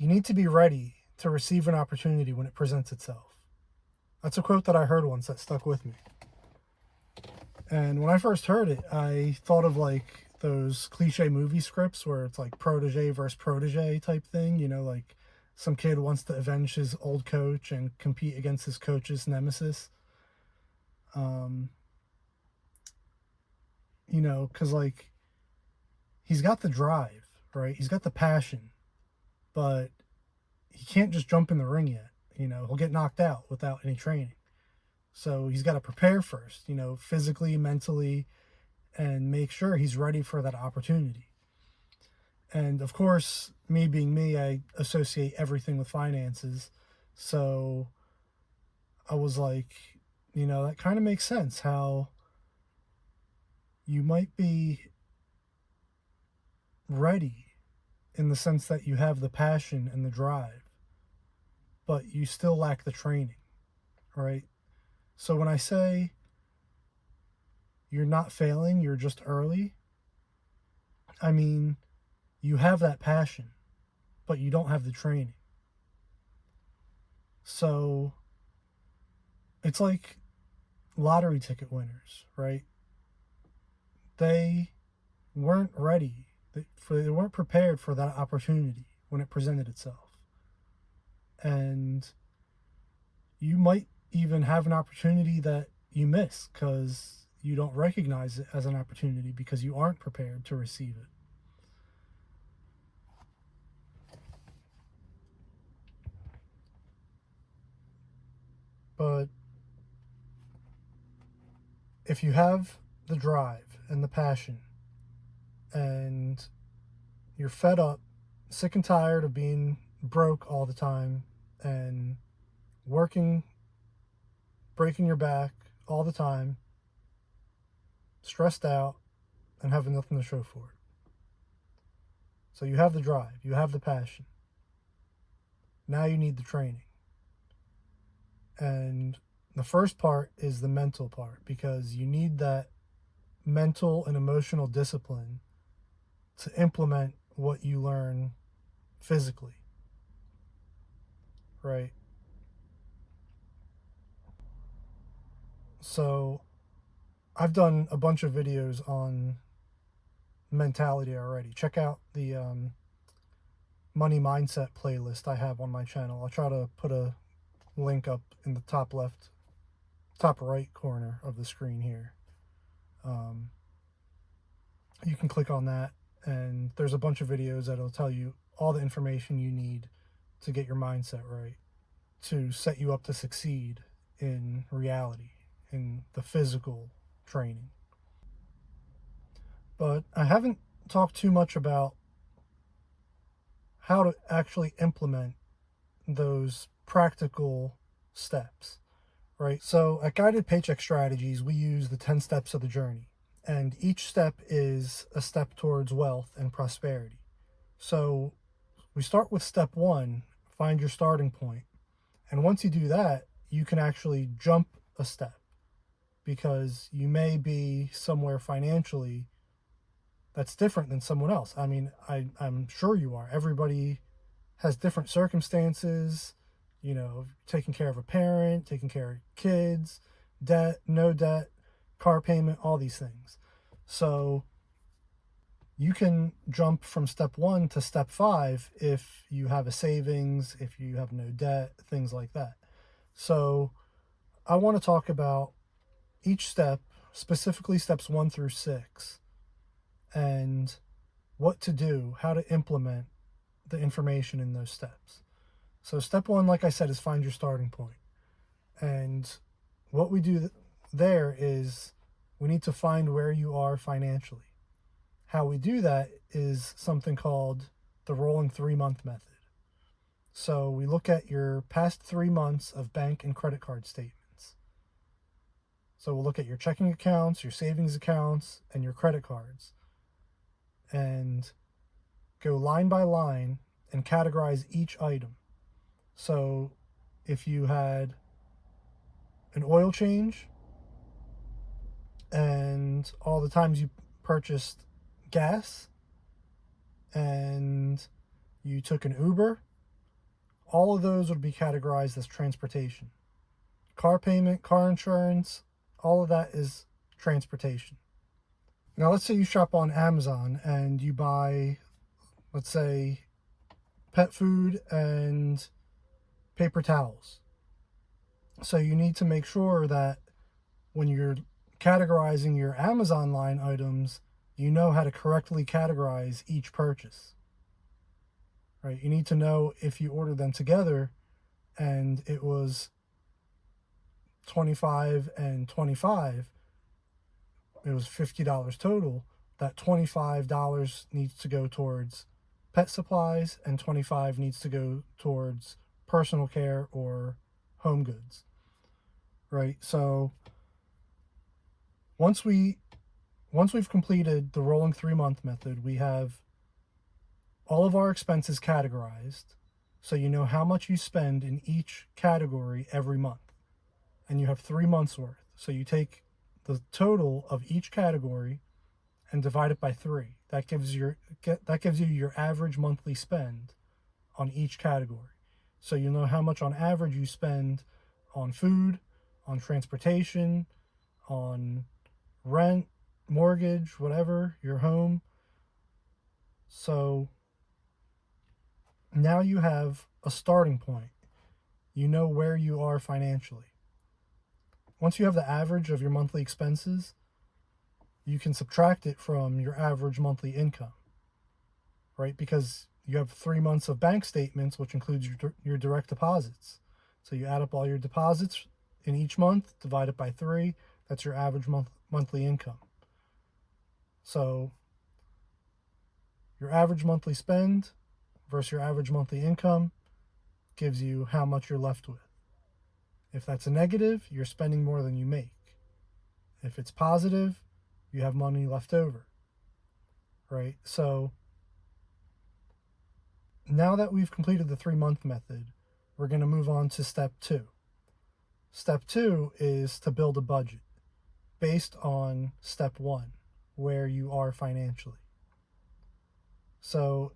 You need to be ready to receive an opportunity when it presents itself. That's a quote that I heard once that stuck with me. And when I first heard it, I thought of like those cliche movie scripts where it's like protege versus protege type thing, you know, like some kid wants to avenge his old coach and compete against his coach's nemesis. You know, because like he's got the drive, right? He's got the passion, but he can't just jump in the ring yet. You know, he'll get knocked out without any training. So he's got to prepare first, you know, physically, mentally, and make sure he's ready for that opportunity. And of course, me being me, I associate everything with finances. So I was like, you know, that kind of makes sense how you might be ready in the sense that you have the passion and the drive, but you still lack the training, right? So when I say you're not failing, you're just early, I mean, you have that passion, but you don't have the training. So it's like lottery ticket winners, right? They weren't ready. They weren't prepared for that opportunity when it presented itself. And you might even have an opportunity that you miss because you don't recognize it as an opportunity because you aren't prepared to receive it. But if you have the drive and the passion and you're fed up, sick and tired of being broke all the time and working, breaking your back all the time, stressed out, and having nothing to show for it. So you have the drive, you have the passion. Now you need the training. And the first part is the mental part because you need that mental and emotional discipline to implement what you learn physically, right? So I've done a bunch of videos on mentality already. Check out the money mindset playlist I have on my channel. I'll try to put a link up in the top left, top right corner of the screen here. You can click on that and there's a bunch of videos that'll tell you all the information you need to get your mindset right, to set you up to succeed in reality, in the physical training. But I haven't talked too much about how to actually implement those practical steps, right? So at Guided Paycheck Strategies, we use the 10 steps of the journey, and each step is a step towards wealth and prosperity. So we start with step 1, find your starting point. And once you do that, you can actually jump a step because you may be somewhere financially that's different than someone else. I mean, I'm sure you are. Everybody has different circumstances, you know, taking care of a parent, taking care of kids, debt, no debt, car payment, all these things. So you can jump from step 1 to step 5 if you have a savings, if you have no debt, things like that. So I want to talk about each step, specifically steps 1 through 6, and what to do, how to implement the information in those steps. So step 1, like I said, is find your starting point. And what we do there is we need to find where you are financially. How we do that is something called the rolling 3-month method. So we look at your past 3 months of bank and credit card statements. So we'll look at your checking accounts, your savings accounts, and your credit cards, and go line by line and categorize each item. So if you had an oil change and all the times you purchased gas and you took an Uber all of those would be categorized as transportation. Car payment, car insurance, all of that is transportation. Now, let's say you shop on Amazon and you buy, let's say, pet food and paper towels. So you need to make sure that when you're categorizing your Amazon line items, you know how to correctly categorize each purchase. Right? You need to know if you order them together and it was 25 and 25, it was $50 total, that $25 needs to go towards pet supplies and 25 needs to go towards personal care or home goods. Right? So once we've completed the rolling 3-month method, we have all of our expenses categorized, so you know how much you spend in each category every month. And you have 3 months worth. So you take the total of each category and divide it by 3. That gives you your average monthly spend on each category. So you know how much on average you spend on food, on transportation, on rent, mortgage, whatever, your home. So now you have a starting point. You know where you are financially. Once you have the average of your monthly expenses, you can subtract it from your average monthly income, right? Because you have 3 months of bank statements, which includes your direct deposits. So you add up all your deposits in each month, divide it by 3. That's your average monthly income. So your average monthly spend versus your average monthly income gives you how much you're left with. If that's a negative, you're spending more than you make. If it's positive, you have money left over, right? So now that we've completed the 3-month method, we're going to move on to step 2. Step 2 is to build a budget based on step 1, where you are financially. So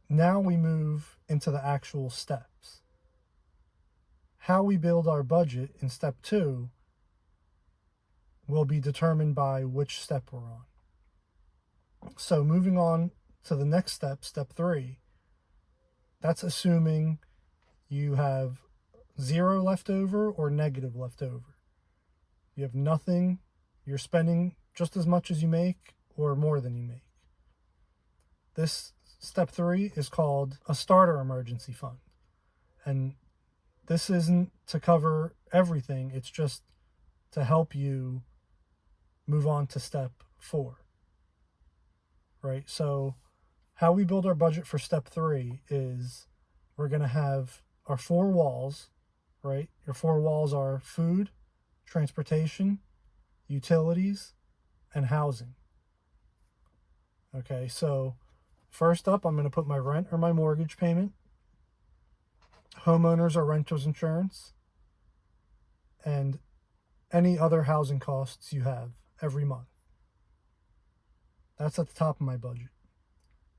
now we move into the actual steps. How we build our budget in step 2 will be determined by which step we're on. So moving on to the next step, step 3, that's assuming you have 0 left over or negative left over. You have nothing, you're spending just as much as you make or more than you make. This step 3 is called a starter emergency fund. And this isn't to cover everything, it's just to help you move on to step 4. Right? So how we build our budget for step 3 is we're going to have our 4 walls, right? Your 4 walls are food, transportation, utilities, and housing. Okay, so first up, I'm going to put my rent or my mortgage payment, homeowners or renters insurance, and any other housing costs you have every month. That's at the top of my budget.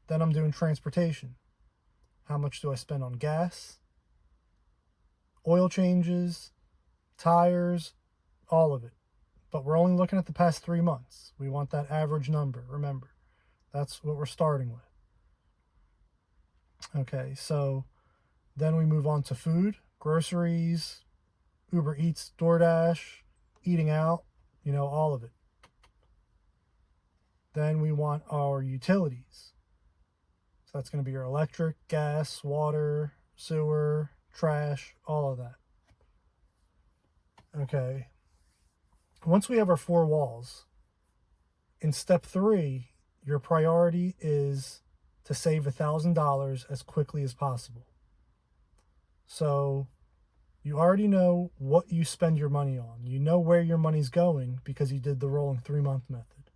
Then I'm doing transportation. How much do I spend on gas, oil changes, tires, all of it. But we're only looking at the past 3 months. We want that average number, remember. That's what we're starting with. Okay, so then we move on to food, groceries, Uber Eats, DoorDash, eating out, all of it. Then we want our utilities. So that's going to be your electric, gas, water, sewer, trash, all of that. Okay. Once we have our 4 walls, in step 3, your priority is to save $1,000 as quickly as possible. So you already know what you spend your money on. You know where your money's going because you did the rolling 3-month method.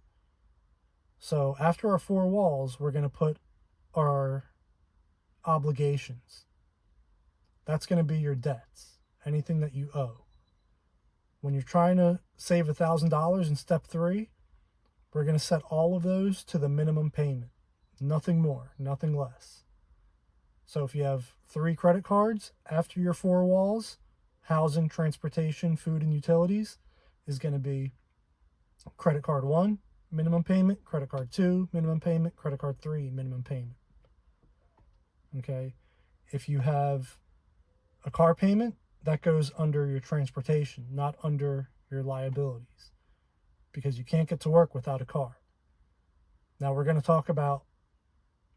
So after our 4 walls, we're going to put our obligations. That's going to be your debts, anything that you owe. When you're trying to save $1,000 in step 3, we're going to set all of those to the minimum payment. Nothing more, nothing less. So if you have 3 credit cards, after your 4 walls, housing, transportation, food, and utilities is going to be credit card 1, minimum payment, credit card 2, minimum payment, credit card 3, minimum payment. Okay? If you have a car payment, that goes under your transportation, not under your liabilities, because you can't get to work without a car. Now we're going to talk about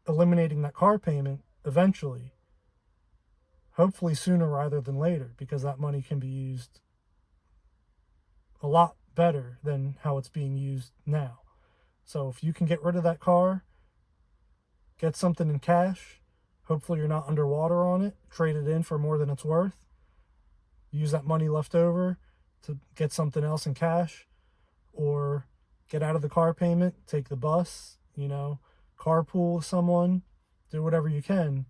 eliminating that car payment eventually, hopefully sooner rather than later, because that money can be used a lot better than how it's being used now. So if you can get rid of that car, get something in cash, hopefully you're not underwater on it, trade it in for more than it's worth, use that money left over to get something else in cash, or get out of the car payment, take the bus, carpool with someone, do whatever you can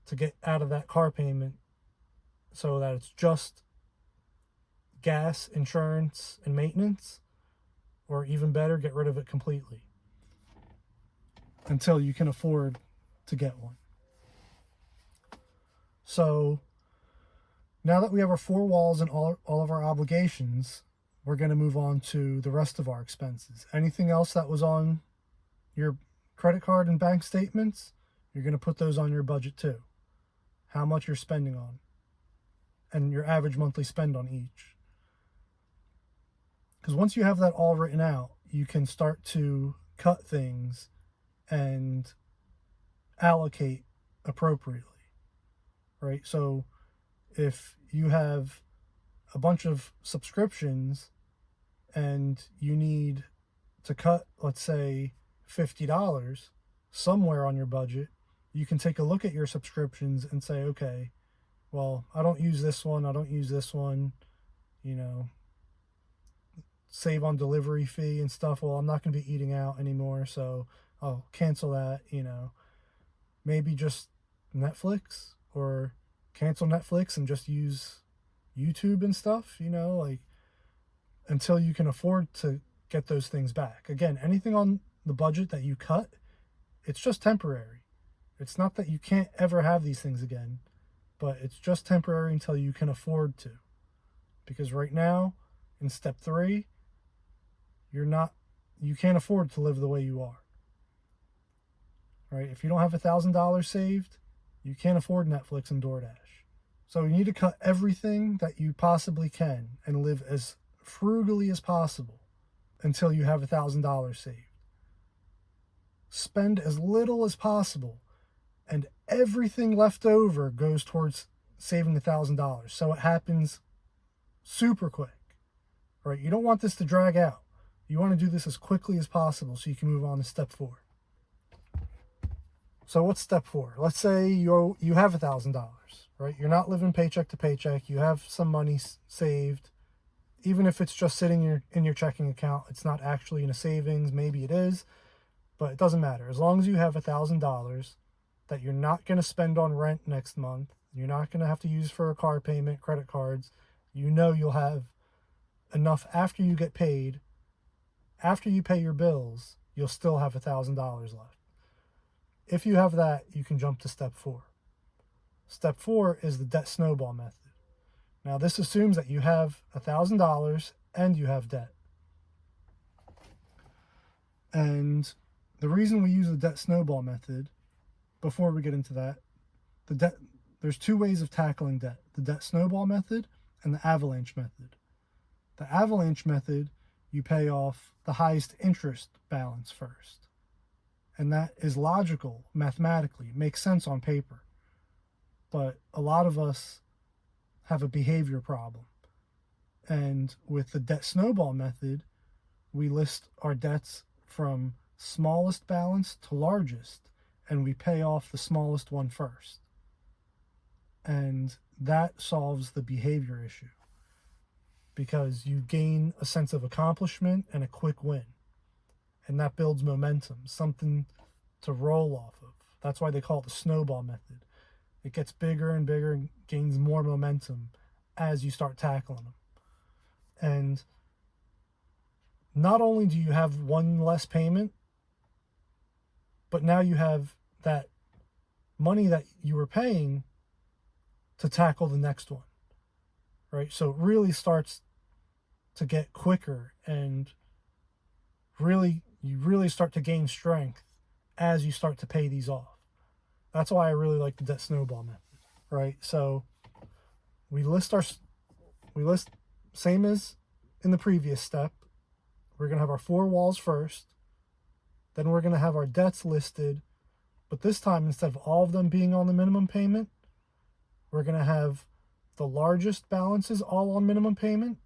to get out of that car payment so that it's just gas, insurance, and maintenance, or even better, get rid of it completely until you can afford to get one. So now that we have our 4 walls and all of our obligations, we're going to move on to the rest of our expenses. Anything else that was on your credit card and bank statements, you're going to put those on your budget too. How much you're spending on, and your average monthly spend on each. Because once you have that all written out, you can start to cut things and allocate appropriately, right? So if you have a bunch of subscriptions and you need to cut, let's say, $50 somewhere on your budget, you can take a look at your subscriptions and say, okay, well, I don't use this one, save on delivery fee and stuff. Well, I'm not going to be eating out anymore, so I'll cancel that, maybe just Netflix, or cancel Netflix and just use YouTube and stuff, until you can afford to get those things back. Again, anything on the budget that you cut, it's just temporary. It's not that you can't ever have these things again, but it's just temporary until you can afford to. Because right now, in step 3, you can't afford to live the way you are. Right? If you don't have $1,000 saved, you can't afford Netflix and DoorDash. So you need to cut everything that you possibly can and live as frugally as possible until you have $1,000 saved. Spend as little as possible, and everything left over goes towards saving $1,000. So it happens super quick, right? You don't want this to drag out. You want to do this as quickly as possible so you can move on to step 4. So what's step 4? Let's say you have $1,000, right? You're not living paycheck to paycheck. You have some money saved. Even if it's just sitting in your checking account, it's not actually in a savings. Maybe it is, but it doesn't matter. As long as you have $1,000 that you're not going to spend on rent next month, you're not going to have to use for a car payment, credit cards, you'll have enough after you get paid. After you pay your bills, you'll still have $1,000 left. If you have that, you can jump to step 4. Step 4 is the debt snowball method. Now, this assumes that you have $1,000 and you have debt. And the reason we use the debt snowball method, before we get into that, there's 2 ways of tackling debt: the debt snowball method and the avalanche method. The avalanche method, you pay off the highest interest balance first. And that is logical, mathematically. It makes sense on paper. But a lot of us have a behavior problem. And with the debt snowball method, we list our debts from smallest balance to largest, and we pay off the smallest one first. And that solves the behavior issue, because you gain a sense of accomplishment and a quick win. And that builds momentum, something to roll off of. That's why they call it the snowball method. It gets bigger and bigger and gains more momentum as you start tackling them. And not only do you have one less payment, but now you have that money that you were paying to tackle the next one, right? So it really starts to get quicker, and you really start to gain strength as you start to pay these off. That's why I really like the debt snowball method, right? So we list same as in the previous step. We're going to have our 4 walls first. Then we're going to have our debts listed. But this time, instead of all of them being on the minimum payment, we're going to have the largest balances all on minimum payment,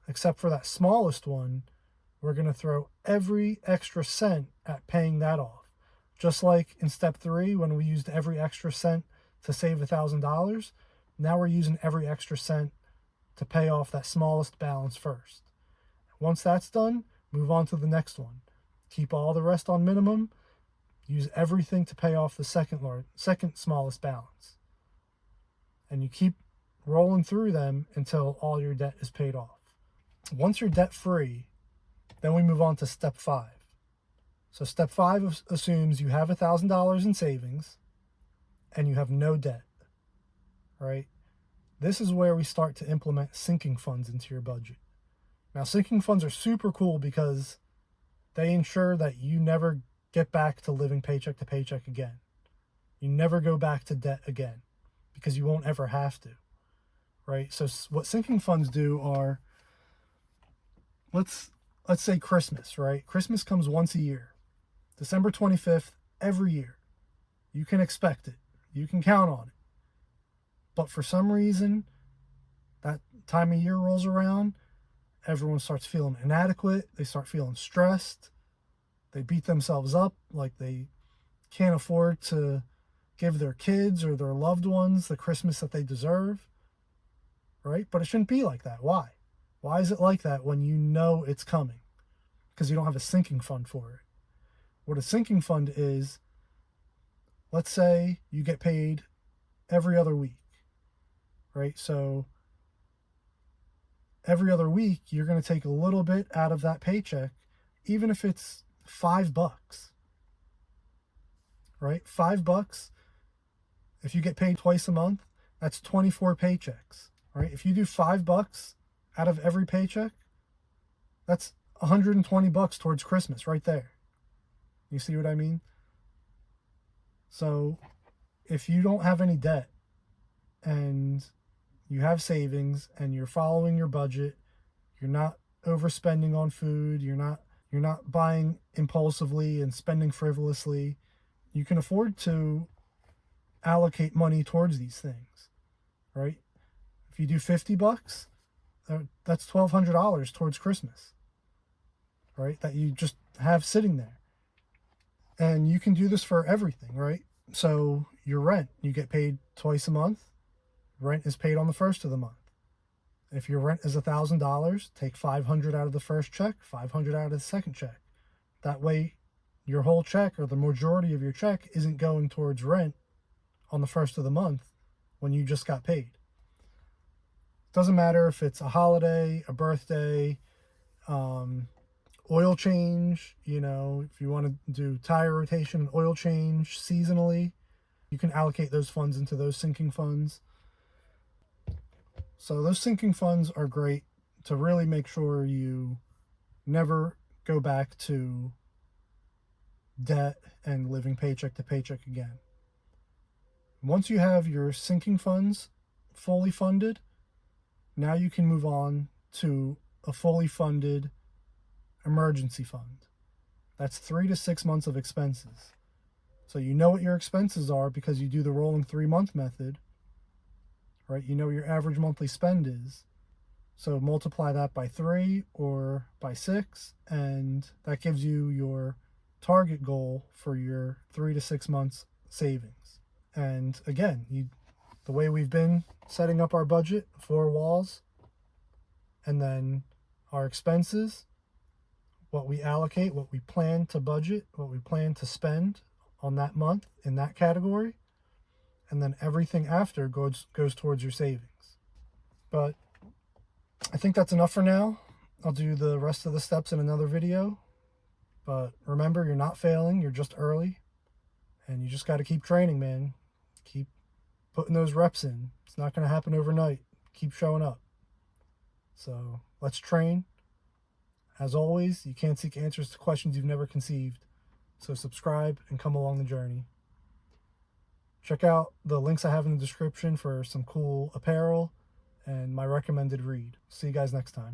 except for that smallest one. We're going to throw every extra cent at paying that off. Just like in step 3, when we used every extra cent to save $1,000, now we're using every extra cent to pay off that smallest balance first. Once that's done, move on to the next one. Keep all the rest on minimum. Use everything to pay off the second smallest balance. And you keep rolling through them until all your debt is paid off. Once you're debt free, then we move on to step 5. So step 5 assumes you have $1,000 in savings and you have no debt, right? This is where we start to implement sinking funds into your budget. Now, sinking funds are super cool because they ensure that you never get back to living paycheck to paycheck again. You never go back to debt again because you won't ever have to, right? So what sinking funds do are, let's say Christmas, right? Christmas comes once a year, December 25th, every year. You can expect it. You can count on it. But for some reason, that time of year rolls around, everyone starts feeling inadequate. They start feeling stressed. They beat themselves up like they can't afford to give their kids or their loved ones the Christmas that they deserve, right? But it shouldn't be like that. Why? Why is it like that when you know it's coming? Because you don't have a sinking fund for it. What a sinking fund is, let's say you get paid every other week, right? So every other week, you're going to take a little bit out of that paycheck, even if it's $5, right? $5. If you get paid twice a month, that's 24 paychecks, right? If you do $5 out of every paycheck, that's $120 towards Christmas right there. You see what I mean? So if you don't have any debt and you have savings and you're following your budget, you're not overspending on food, you're not buying impulsively and spending frivolously, you can afford to allocate money towards these things, right? If you do $50, that's $1,200 towards Christmas, right? That you just have sitting there. And you can do this for everything, right? So your rent, you get paid twice a month. Rent is paid on the first of the month. If your rent is $1,000, take $500 out of the first check, $500 out of the second check. That way, your whole check or the majority of your check isn't going towards rent on the first of the month when you just got paid. Doesn't matter if it's a holiday, a birthday, oil change, if you want to do tire rotation and oil change seasonally, you can allocate those funds into those sinking funds. So those sinking funds are great to really make sure you never go back to debt and living paycheck to paycheck again. Once you have your sinking funds fully funded, now you can move on to a fully funded emergency fund. That's 3 to 6 months of expenses. So you know what your expenses are because you do the rolling 3-month method, right? You know what your average monthly spend is. So multiply that by 3 or by 6, and that gives you your target goal for your 3 to 6 months savings. And again, the way we've been setting up our budget, 4 walls, and then our expenses, what we allocate, what we plan to budget, what we plan to spend on that month in that category, and then everything after goes towards your savings. But I think that's enough for now. I'll do the rest of the steps in another video. But remember, you're not failing, you're just early, and you just got to keep training, man. Keep putting those reps in. It's not going to happen overnight. Keep showing up. So let's train. As always, you can't seek answers to questions you've never conceived. So subscribe and come along the journey. Check out the links I have in the description for some cool apparel and my recommended read. See you guys next time.